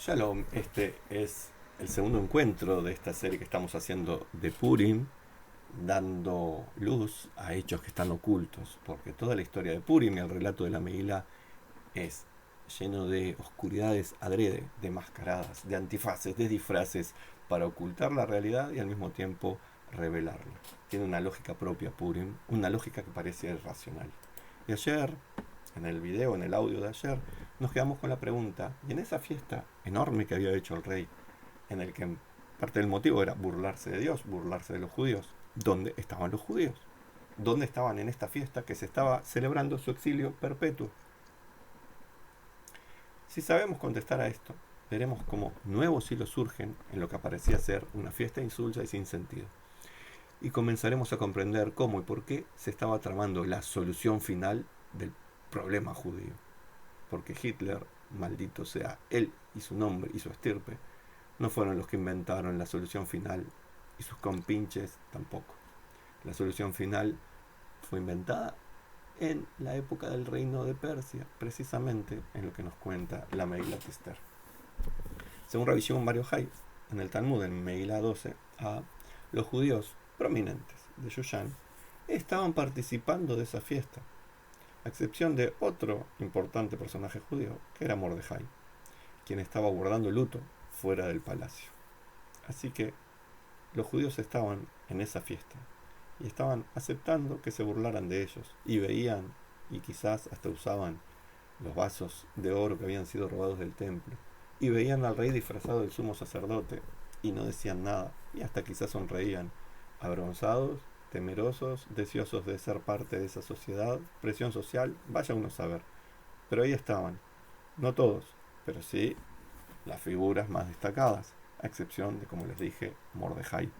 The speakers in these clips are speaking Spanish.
Shalom, este es el segundo encuentro de esta serie que estamos haciendo de Purim, dando luz a hechos que están ocultos, porque toda la historia de Purim y el relato de la Megilá es lleno de oscuridades adrede, de mascaradas, de antifaces, de disfraces, para ocultar la realidad y al mismo tiempo revelarla. Tiene una lógica propia Purim, una lógica que parece irracional. Y ayer, en el video, en el audio de ayer, nos quedamos con la pregunta, y en esa fiesta enorme que había hecho el rey, en el que parte del motivo era burlarse de Dios, burlarse de los judíos, ¿dónde estaban los judíos? ¿Dónde estaban en esta fiesta que se estaba celebrando su exilio perpetuo? Si sabemos contestar a esto, veremos cómo nuevos hilos surgen en lo que parecía ser una fiesta insulsa y sin sentido. Y comenzaremos a comprender cómo y por qué se estaba tramando la solución final del problema judío. Porque Hitler, maldito sea él y su nombre y su estirpe, no fueron los que inventaron la solución final, y sus compinches tampoco. La solución final fue inventada en la época del reino de Persia, precisamente en lo que nos cuenta la Megilat Esther. Según Rabbi Shimon Bar Yochai, en el Talmud, en Megilá 12a, los judíos prominentes de Yushan estaban participando de esa fiesta, a excepción de otro importante personaje judío, que era Mordejai, quien estaba guardando luto fuera del palacio. Así que los judíos estaban en esa fiesta y estaban aceptando que se burlaran de ellos, y veían y quizás hasta usaban los vasos de oro que habían sido robados del templo, y veían al rey disfrazado del sumo sacerdote y no decían nada, y hasta quizás sonreían, avergonzados, temerosos, deseosos de ser parte de esa sociedad, presión social, vaya uno a saber. Pero ahí estaban, no todos, pero sí las figuras más destacadas, a excepción de, como les dije, Mordejai,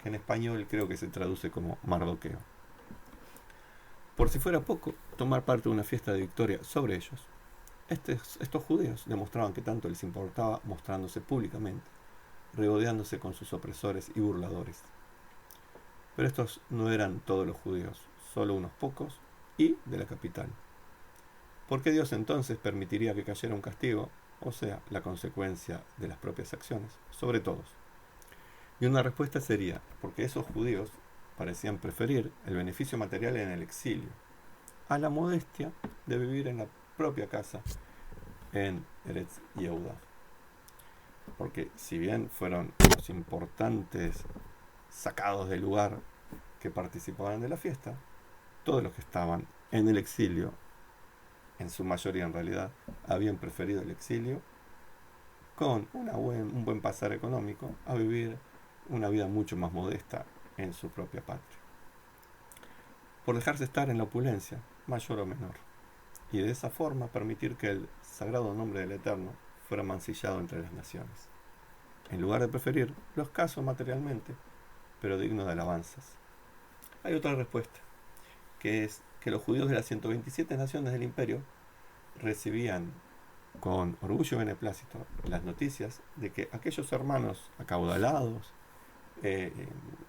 que en español creo que se traduce como Mardoqueo. Por si fuera poco, tomar parte de una fiesta de victoria sobre ellos, estos judíos demostraban que tanto les importaba mostrándose públicamente, regodeándose con sus opresores y burladores. Pero estos no eran todos los judíos, solo unos pocos, y de la capital. ¿Por qué Dios entonces permitiría que cayera un castigo, o sea, la consecuencia de las propias acciones, sobre todos? Y una respuesta sería, porque esos judíos parecían preferir el beneficio material en el exilio, a la modestia de vivir en la propia casa en Eretz Yehuda. Porque si bien fueron los importantes sacados del lugar que participaban de la fiesta, todos los que estaban en el exilio, en su mayoría en realidad, habían preferido el exilio con un buen pasar económico a vivir una vida mucho más modesta en su propia patria, por dejarse estar en la opulencia, mayor o menor, y de esa forma permitir que el sagrado nombre del Eterno fuera mancillado entre las naciones, en lugar de preferir los casos materialmente, pero dignos de alabanzas. Hay otra respuesta, que es que los judíos de las 127 naciones del imperio recibían con orgullo y beneplácito las noticias de que aquellos hermanos acaudalados,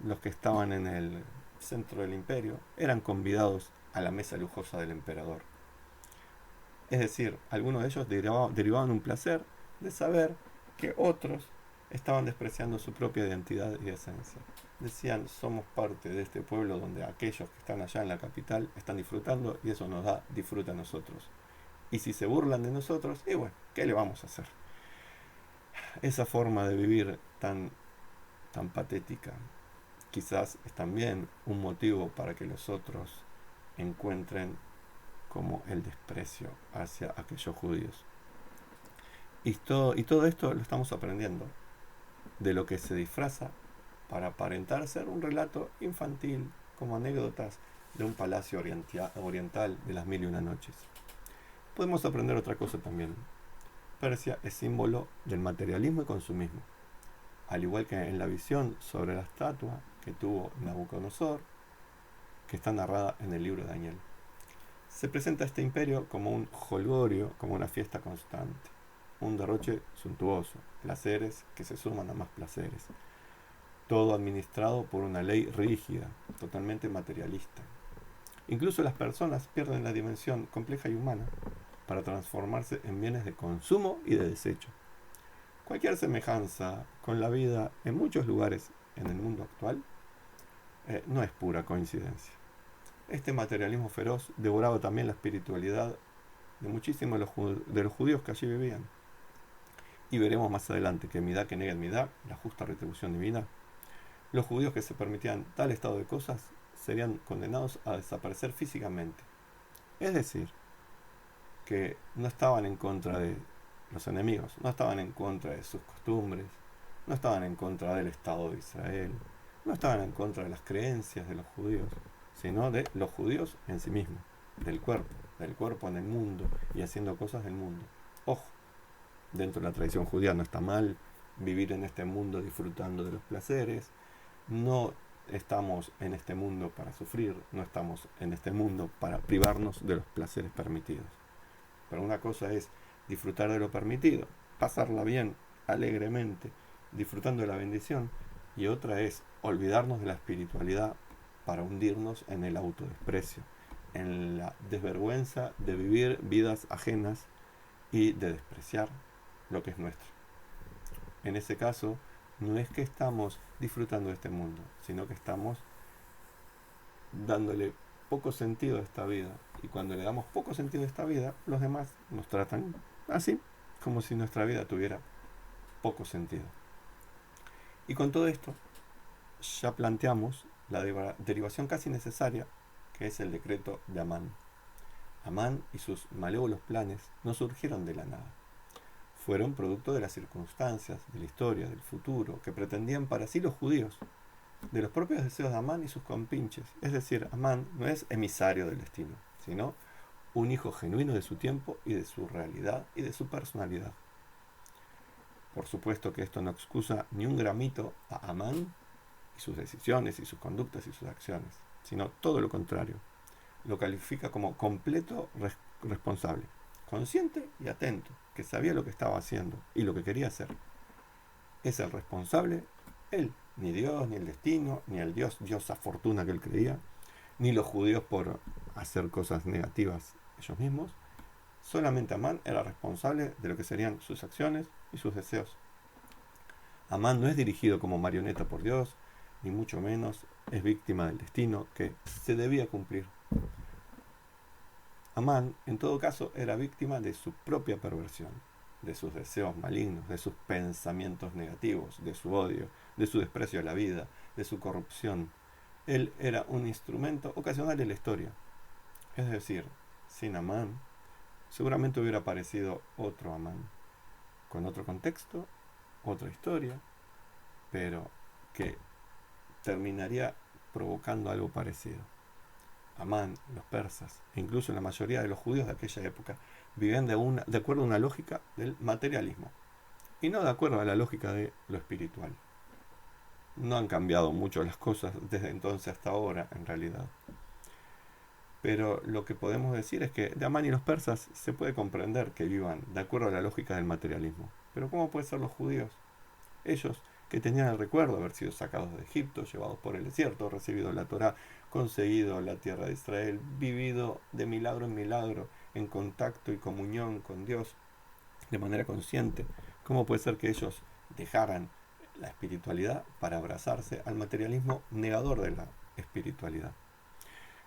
los que estaban en el centro del imperio, eran convidados a la mesa lujosa del emperador. Es decir, algunos de ellos derivaban un placer de saber que otros estaban despreciando su propia identidad y esencia. Decían, somos parte de este pueblo donde aquellos que están allá en la capital están disfrutando, y eso nos da disfrute a nosotros. Y si se burlan de nosotros, y bueno, ¿qué le vamos a hacer? Esa forma de vivir tan patética quizás es también un motivo para que los otros encuentren como el desprecio hacia aquellos judíos. Y todo esto lo estamos aprendiendo de lo que se disfraza para aparentar ser un relato infantil, como anécdotas de un palacio oriental de las 1001 noches. Podemos aprender otra cosa también. Persia es símbolo del materialismo y consumismo, al igual que en la visión sobre la estatua que tuvo Nabucodonosor, que está narrada en el libro de Daniel. Se presenta este imperio como un jolgorio, como una fiesta constante, un derroche suntuoso, placeres que se suman a más placeres, todo administrado por una ley rígida, totalmente materialista. Incluso las personas pierden la dimensión compleja y humana para transformarse en bienes de consumo y de desecho. Cualquier semejanza con la vida en muchos lugares en el mundo actual no es pura coincidencia. Este materialismo feroz devoraba también la espiritualidad de muchísimos de los judíos que allí vivían. Y veremos más adelante que Midá que Neged Midá, la justa retribución divina, los judíos que se permitían tal estado de cosas serían condenados a desaparecer físicamente. Es decir, que no estaban en contra de los enemigos, no estaban en contra de sus costumbres, no estaban en contra del Estado de Israel, no estaban en contra de las creencias de los judíos, sino de los judíos en sí mismos, del cuerpo en el mundo y haciendo cosas del mundo. Ojo, dentro de la tradición judía no está mal vivir en este mundo disfrutando de los placeres, no estamos en este mundo para sufrir, no estamos en este mundo para privarnos de los placeres permitidos. Pero una cosa es disfrutar de lo permitido, pasarla bien, alegremente, disfrutando de la bendición, y otra es olvidarnos de la espiritualidad para hundirnos en el autodesprecio, en la desvergüenza de vivir vidas ajenas y de despreciar lo que es nuestro. En ese caso, no es que estamos disfrutando de este mundo, sino que estamos dándole poco sentido a esta vida. Y cuando le damos poco sentido a esta vida, los demás nos tratan así, como si nuestra vida tuviera poco sentido. Y con todo esto, ya planteamos la derivación casi necesaria, que es el decreto de Amán. Amán y sus malévolos planes no surgieron de la nada. Fueron producto de las circunstancias, de la historia, del futuro, que pretendían para sí los judíos, de los propios deseos de Amán y sus compinches. Es decir, Amán no es emisario del destino, sino un hijo genuino de su tiempo y de su realidad y de su personalidad. Por supuesto que esto no excusa ni un gramito a Amán y sus decisiones y sus conductas y sus acciones, sino todo lo contrario. Lo califica como completo responsable, consciente y atento, que sabía lo que estaba haciendo y lo que quería hacer. Es el responsable él, ni Dios, ni el destino, ni el diosa fortuna que él creía, ni los judíos por hacer cosas negativas ellos mismos. Solamente Amán era responsable de lo que serían sus acciones y sus deseos. Amán no es dirigido como marioneta por Dios, ni mucho menos es víctima del destino que se debía cumplir. Amán, en todo caso, era víctima de su propia perversión, de sus deseos malignos, de sus pensamientos negativos, de su odio, de su desprecio a la vida, de su corrupción. Él era un instrumento ocasional de la historia. Es decir, sin Amán, seguramente hubiera aparecido otro Amán, con otro contexto, otra historia, pero que terminaría provocando algo parecido. Amán, los persas, e incluso la mayoría de los judíos de aquella época, vivían de acuerdo a una lógica del materialismo, y no de acuerdo a la lógica de lo espiritual. No han cambiado mucho las cosas desde entonces hasta ahora, en realidad. Pero lo que podemos decir es que de Amán y los persas se puede comprender que vivan de acuerdo a la lógica del materialismo. Pero ¿cómo pueden ser los judíos? Ellos, que tenían el recuerdo de haber sido sacados de Egipto, llevados por el desierto, recibido la Torá, conseguido la tierra de Israel, vivido de milagro en milagro, en contacto y comunión con Dios de manera consciente. ¿Cómo puede ser que ellos dejaran la espiritualidad para abrazarse al materialismo negador de la espiritualidad?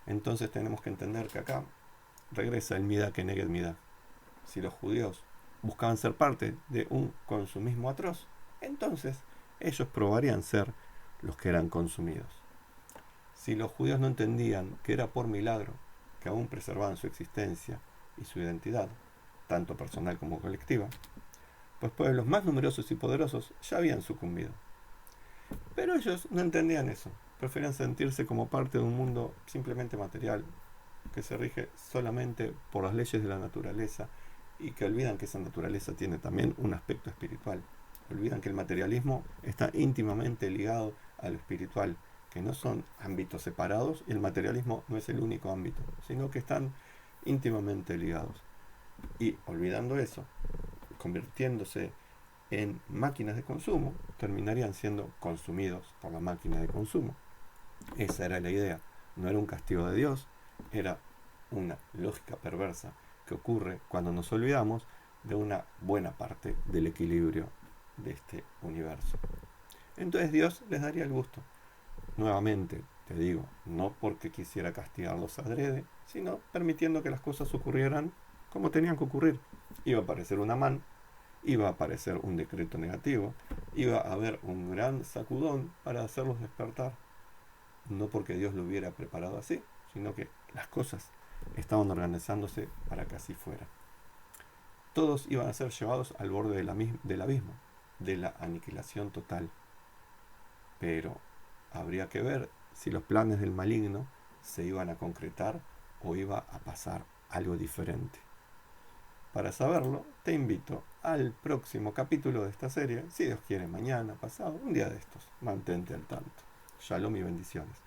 Entonces tenemos que entender que acá regresa el Midá que Neged Midá. Si los judíos buscaban ser parte de un consumismo atroz, entonces ellos probarían ser los que eran consumidos. Si los judíos no entendían que era por milagro que aún preservaban su existencia y su identidad, tanto personal como colectiva, pues pueblos más numerosos y poderosos ya habían sucumbido. Pero ellos no entendían eso, preferían sentirse como parte de un mundo simplemente material, que se rige solamente por las leyes de la naturaleza y que olvidan que esa naturaleza tiene también un aspecto espiritual. Olvidan que el materialismo está íntimamente ligado a lo espiritual, que no son ámbitos separados y el materialismo no es el único ámbito, sino que están íntimamente ligados. Y olvidando eso, convirtiéndose en máquinas de consumo, terminarían siendo consumidos por la máquina de consumo. Esa era la idea, no era un castigo de Dios, era una lógica perversa que ocurre cuando nos olvidamos de una buena parte del equilibrio de este universo. Entonces Dios les daría el gusto. Nuevamente, te digo, no porque quisiera castigarlos adrede, sino permitiendo que las cosas ocurrieran como tenían que ocurrir. Iba a aparecer una man, iba a aparecer un decreto negativo, iba a haber un gran sacudón para hacerlos despertar. No porque Dios lo hubiera preparado así, sino que las cosas estaban organizándose para que así fuera. Todos iban a ser llevados al borde del abismo, de la aniquilación total. Pero habría que ver si los planes del maligno se iban a concretar o iba a pasar algo diferente. Para saberlo, te invito al próximo capítulo de esta serie, si Dios quiere, mañana, pasado, un día de estos. Mantente al tanto. Shalom y bendiciones.